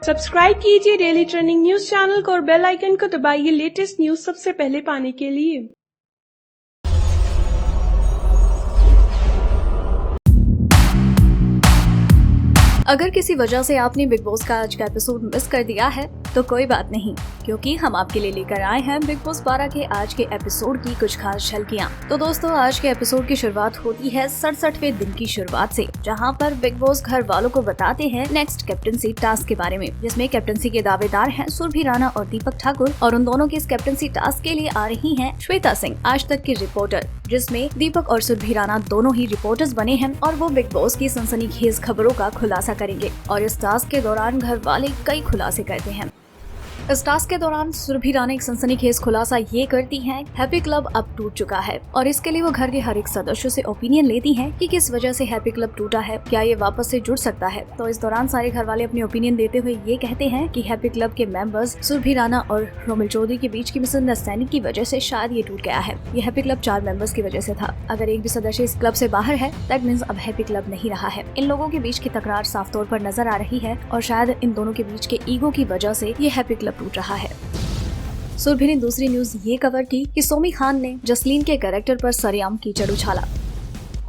Subscribe कीजिए daily trending news channel को और बेल आइकन को दबाइए लेटेस्ट न्यूज सबसे पहले पाने के लिए। अगर किसी वजह से आपने बिग बॉस का आज का एपिसोड मिस कर दिया है तो कोई बात नहीं, क्योंकि हम आपके लिए लेकर आए हैं बिग बॉस 12 के आज के एपिसोड की कुछ खास झलकियां। तो दोस्तों, आज के एपिसोड की शुरुआत होती है 67वें दिन की शुरुआत से, जहां पर बिग बॉस घर वालों को बताते हैं नेक्स्ट कैप्टनसी टास्क के बारे में, जिसमें कैप्टनसी के दावेदार हैं सुरभि राणा और दीपक ठाकुर, और उन दोनों के इस कैप्टनसी टास्क के लिए आ रही है श्वेता सिंह, आज तक की रिपोर्टर, जिसमें दीपक और सुरभि राणा दोनों ही रिपोर्टर्स बने हैं और वो बिग बॉस की सनसनीखेज खबरों का खुलासा करेंगे। और इस टास्क के दौरान घर वाले कई खुलासे करते हैं। इस टास्क के दौरान सुरभि राणा एक सनसनीखेज खुलासा ये करती हैं, हैप्पी क्लब अब टूट चुका है, और इसके लिए वो घर के हर एक सदस्य से ओपिनियन लेती हैं कि किस वजह से हैप्पी क्लब टूटा है, क्या ये वापस से जुड़ सकता है। तो इस दौरान सारे घर वाले अपनी ओपिनियन देते हुए ये कहते हैं कि हैप्पी क्लब के मेंबर्स सुरभि राणा और रोमिल चौधरी के बीच की मिसअंडरस्टैंडिंग की वजह से शायद ये टूट गया है। ये हैप्पी क्लब 4 मेंबर्स की वजह से था। अगर एक भी सदस्य इस क्लब से बाहर है, दैट मींस अब हैप्पी क्लब नहीं रहा है। इन लोगों के बीच की तकरार साफ तौर पर नजर आ रही है और शायद इन दोनों के बीच के ईगो की वजह से ये हैप्पी क्लब टूट रहा है। सुरभि ने दूसरी न्यूज ये कवर की कि सोमी खान ने जसलीन के कैरेक्टर पर सरेआम कीचड़ उछाला।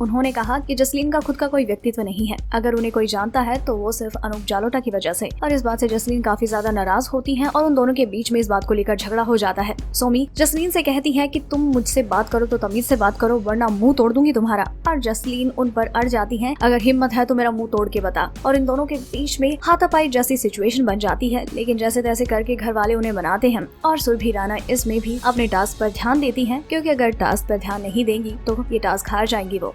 उन्होंने कहा कि जसलीन का खुद का कोई व्यक्तित्व नहीं है, अगर उन्हें कोई जानता है तो वो सिर्फ अनूप जालोटा की वजह से। और इस बात से जसलीन काफी ज्यादा नाराज होती हैं और उन दोनों के बीच में इस बात को लेकर झगड़ा हो जाता है। सोमी जसलीन से कहती है कि तुम मुझसे बात करो तो तमीज से बात करो, वरना मुंह तोड़ दूंगी तुम्हारा। और जसलीन उन पर अड़ जाती है, अगर हिम्मत है तो मेरा मुंह तोड़ के बता। और इन दोनों के बीच में हाथापाई जैसी सिचुएशन बन जाती है, लेकिन जैसे तैसे करके घर वाले उन्हें मनाते हैं। और सुरभि राणा इसमें भी अपने टास्क पर ध्यान देती है, क्योंकि अगर टास्क पर ध्यान नहीं देंगी तो ये टास्क हार जाएंगी वो।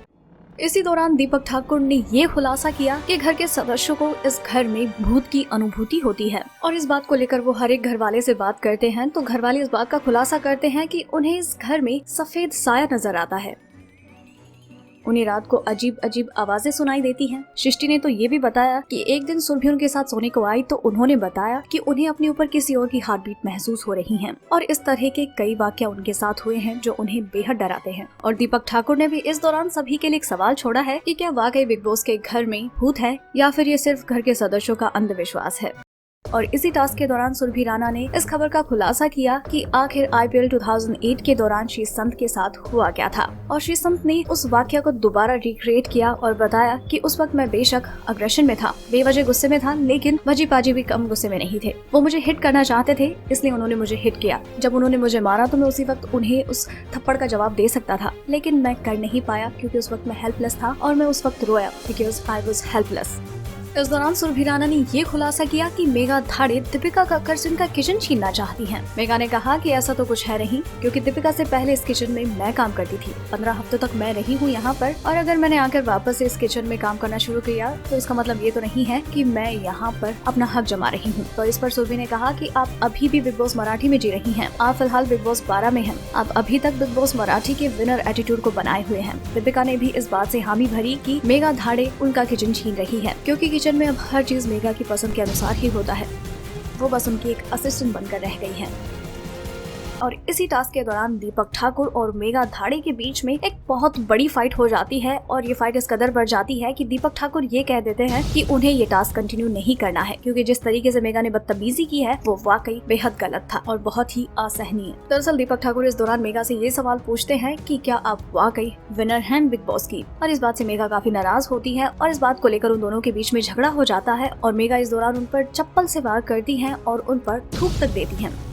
इसी दौरान दीपक ठाकुर ने ये खुलासा किया कि घर के सदस्यों को इस घर में भूत की अनुभूति होती है, और इस बात को लेकर वो हर एक घर वाले से बात करते हैं। तो घर वाले इस बात का खुलासा करते हैं कि उन्हें इस घर में सफेद साया नजर आता है, उन्हें रात को अजीब अजीब आवाजें सुनाई देती हैं। सृष्टि ने तो ये भी बताया कि एक दिन सुरभि उनके साथ सोने को आई तो उन्होंने बताया कि उन्हें अपने ऊपर किसी और की हार्ट बीट महसूस हो रही है, और इस तरह के कई वाक्य उनके साथ हुए हैं जो उन्हें बेहद डराते हैं। और दीपक ठाकुर ने भी इस दौरान सभी के लिए एक सवाल छोड़ा है कि क्या वाकई बिग बॉस के घर में भूत है या फिर ये सिर्फ घर के सदस्यों का अंधविश्वास है। और इसी टास्क के दौरान सुरभि राणा ने इस खबर का खुलासा किया कि आखिर IPL 2008 के दौरान श्री संत के साथ हुआ क्या था, और श्री संत ने उस वाक्य को दोबारा रिक्रिएट किया और बताया कि उस वक्त मैं बेशक अग्रेशन में था, बेवजह गुस्से में था, लेकिन भजी पाजी भी कम गुस्से में नहीं थे। वो मुझे हिट करना चाहते थे, इसलिए उन्होंने मुझे हिट किया। जब उन्होंने मुझे मारा तो मैं उसी वक्त उन्हें उस थप्पड़ का जवाब दे सकता था, लेकिन मैं कर नहीं पाया क्योंकि उस वक्त मैं हेल्पलेस था, और मैं उस वक्त रोया बिकॉज आई वाज हेल्पलेस। इस दौरान सुरभि राणा ने ये खुलासा किया कि मेघा धाड़े दीपिका कक्कड़ से उनका किचन छीनना चाहती हैं। मेघा ने कहा कि ऐसा तो कुछ है नहीं, क्योंकि दीपिका से पहले इस किचन में मैं काम करती थी। 15 हफ्तों तक मैं रही हूँ यहाँ पर, और अगर मैंने आकर वापस से इस किचन में काम करना शुरू किया तो इसका मतलब ये तो नहीं है कि मैं यहाँ पर अपना हक जमा रही हूँ। तो इस पर सुरभि ने कहा कि आप अभी भी बिग बॉस मराठी में जी रही हैं, आप फिलहाल बिग बॉस 12 में हैं, आप अभी तक बिग बॉस मराठी के विनर एटीट्यूड को बनाए हुए हैं। दीपिका ने भी इस बात से हामी भरी कि मेघा धाड़े उनका किचन छीन रही है, क्योंकि किचन में अब हर चीज मेघा की पसंद के अनुसार ही होता है, वो बस उनकी एक असिस्टेंट बनकर रह गई है। और इसी टास्क के दौरान दीपक ठाकुर और मेघा धाड़े के बीच में एक बहुत बड़ी फाइट हो जाती है, और ये फाइट इस कदर बढ़ जाती है कि दीपक ठाकुर ये कह देते हैं कि उन्हें ये टास्क कंटिन्यू नहीं करना है, क्योंकि जिस तरीके से मेघा ने बदतमीजी की है वो वाकई बेहद गलत था और बहुत ही असहनीय। दरअसल दीपक ठाकुर इस दौरान मेघा से ये सवाल पूछते हैं कि क्या आप वाकई विनर हैं बिग बॉस की, और इस बात से मेघा काफी नाराज होती है, और इस बात को लेकर उन दोनों के बीच में झगड़ा हो जाता है, और मेघा इस दौरान उन पर चप्पल से वार करती है और उन पर थूक तक देती है।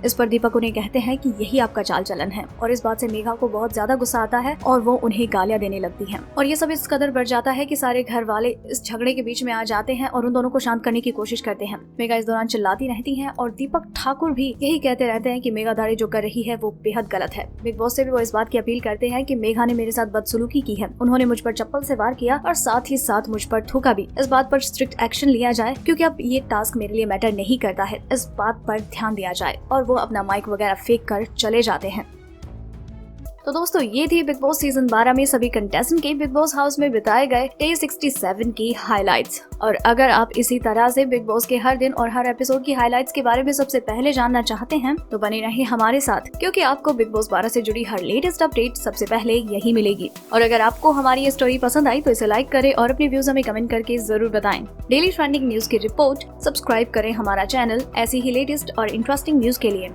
इस पर दीपक उन्हें कहते हैं कि यही आपका चाल चलन है, और इस बात से मेघा को बहुत ज्यादा गुस्सा आता है और वो उन्हें गालियां देने लगती हैं। और ये सब इस कदर बढ़ जाता है कि सारे घर वाले इस झगड़े के बीच में आ जाते हैं और उन दोनों को शांत करने की कोशिश करते हैं। मेघा इस दौरान चिल्लाती रहती है, और दीपक ठाकुर भी यही कहते रहते हैं कि मेघा धाड़े जो कर रही है वो बेहद गलत है। बिग बॉस से भी वो इस बात की अपील करते हैं कि मेघा ने मेरे साथ बदसलूकी की है, उन्होंने मुझ पर चप्पल से वार किया और साथ ही साथ मुझ पर थूका भी। इस बात पर स्ट्रिक्ट एक्शन लिया जाए, क्योंकि अब ये टास्क मेरे लिए मैटर नहीं करता है, इस बात पर ध्यान दिया जाए। और वो अपना माइक वगैरह फेंक कर चले जाते हैं। तो दोस्तों ये थी बिग बॉस सीजन 12 में सभी कंटेस्टेंट के बिग बॉस हाउस में बिताए गए डे 67 की हाइलाइट्स। और अगर आप इसी तरह से बिग बॉस के हर दिन और हर एपिसोड की हाइलाइट्स के बारे में सबसे पहले जानना चाहते हैं तो बने रहिए हमारे साथ, क्योंकि आपको बिग बॉस 12 से जुड़ी हर लेटेस्ट अपडेट सबसे पहले यही मिलेगी। और अगर आपको हमारी ये स्टोरी पसंद आई तो इसे लाइक करें और अपने व्यूज हमें कमेंट करके जरूर बताएं। डेली ट्रेंडिंग न्यूज की रिपोर्ट सब्सक्राइब करें हमारा चैनल ऐसी ही लेटेस्ट और इंटरेस्टिंग न्यूज के लिए।